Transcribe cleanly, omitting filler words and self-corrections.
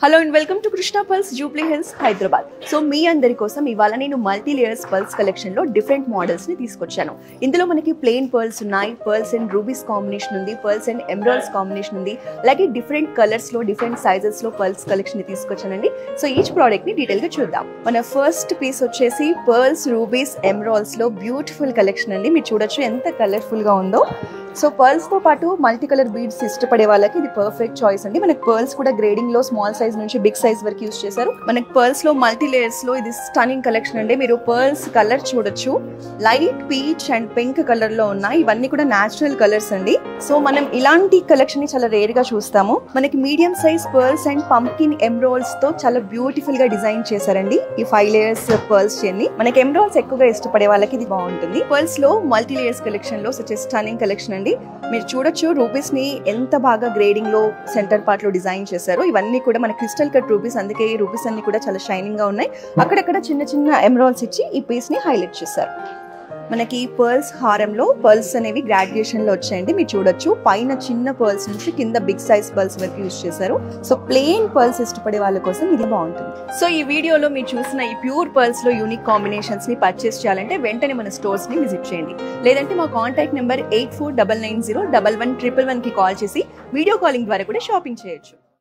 Hello and welcome to Krishna Pearls Jubilee Hills Hyderabad. So మీ అందరి కోసం ఇవాళ నేను మల్టీ లేయర్స్ పర్ల్స్ కలెక్షన్ లో డిఫరెంట్ మోడల్స్ ని తీసుకొచ్చాను. ఇందులో మనకి ప్లెయిన్ పర్ల్స్ ఉన్నాయి, పర్ల్స్ అండ్ రూబీస్ కాంబినేషన్ ఉంది, పర్ల్స్ అండ్ ఎమరాల్డ్స్ కాంబినేషన్ ఉంది, అలాగే డిఫరెంట్ కలర్స్ లో డిఫరెంట్ సైజెస్ లో పర్ల్స్ కలెక్షన్ ని తీసుకొచ్చానండి. సో ఈచ్ ప్రోడక్ట్ ని డీటెయిల్ గా చూద్దాం. మన ఫస్ట్ పీస్ వచ్చేసి పర్ల్స్ రూబీస్ ఎమరాల్డ్స్ లో బ్యూటిఫుల్ కలెక్షన్ అండి. మీరు చూడొచ్చు ఎంత కలర్ఫుల్ గా ఉందో. సో పర్ల్స్ తో పాటు మల్టీ కలర్ బీడ్స్ ఇష్టపడే వాళ్ళకి ఇది పర్ఫెక్ట్ చాయిస్ అండి. మనకి పర్ల్స్ కూడా గ్రేడింగ్ లో స్మాల్ సైజ్ నుంచి బిగ్ సైజ్ వరకు యూస్ చేశారు. మనకి పర్ల్స్ లో మల్టీ లేయర్స్ లో ఇది స్టన్నింగ్ కలెక్షన్ అండి. మీరు పర్ల్స్ కలర్ చూడొచ్చు, light peach and pink colour లో ఉన్నాయి. ఇవన్నీ కూడా నేచురల్ కలర్స్ అండి. సో మనం ఇలాంటి కలెక్షన్ ని చాలా రేర్ గా చూస్తాము. మనకి medium size pearls and pumpkin emeralds తో చాలా బ్యూటిఫుల్ గా డిజైన్ చేశారండి ఈ 5 లేయర్స్ పర్ల్స్ చైన్ ని. మనకి ఎమరాల్డ్స్ ఎక్కువగా ఇష్టపడే వాళ్ళకి ఇది బాగుంటుంది. పర్ల్స్ లో మల్టీ లేయర్స్ కలెక్షన్ లో సచ్ స్టన్నింగ్ కలెక్షన్. మీరు చూడొచ్చు రూబీస్ ని ఎంత బాగా గ్రేడింగ్ లో సెంటర్ పార్ట్ లో డిజైన్ చేశారు. ఇవన్నీ కూడా మన క్రిస్టల్ కట్ రూబీస్, అందుకే ఈ రూబీస్ అన్ని కూడా చాలా షైనింగ్ గా ఉన్నాయి. అక్కడక్కడ చిన్న చిన్న ఎమరాల్డ్స్ ఇచ్చి ఈ పీస్ ని హైలైట్ చేశారు. మనకి పర్ల్స్ హారంలో పర్ల్స్ అనేవి గ్రాడ్యుయేషన్ లో వచ్చాయండి. మీరు చూడొచ్చు పైన చిన్న పర్ల్స్ నుంచి కింద బిగ్ సైజ్ పర్ల్స్ వరకు యూజ్ చేశారు. సో ప్లెయిన్ పర్ల్స్ ఇష్టపడే వాళ్ళ కోసం ఇది బాగుంటుంది. సో ఈ వీడియోలో మీరు చూసిన ఈ ప్యూర్ పర్ల్స్ లో యూనిక్ కాంబినేషన్స్ ని పర్చేస్ చేయాలంటే వెంటనే మన స్టోర్స్ ని విజిట్ చేయండి. లేదంటే మా కాంటాక్ట్ నెంబర్ 8499011111 కి కాల్ చేసి వీడియో కాలింగ్ ద్వారా కూడా షాపింగ్ చేయొచ్చు.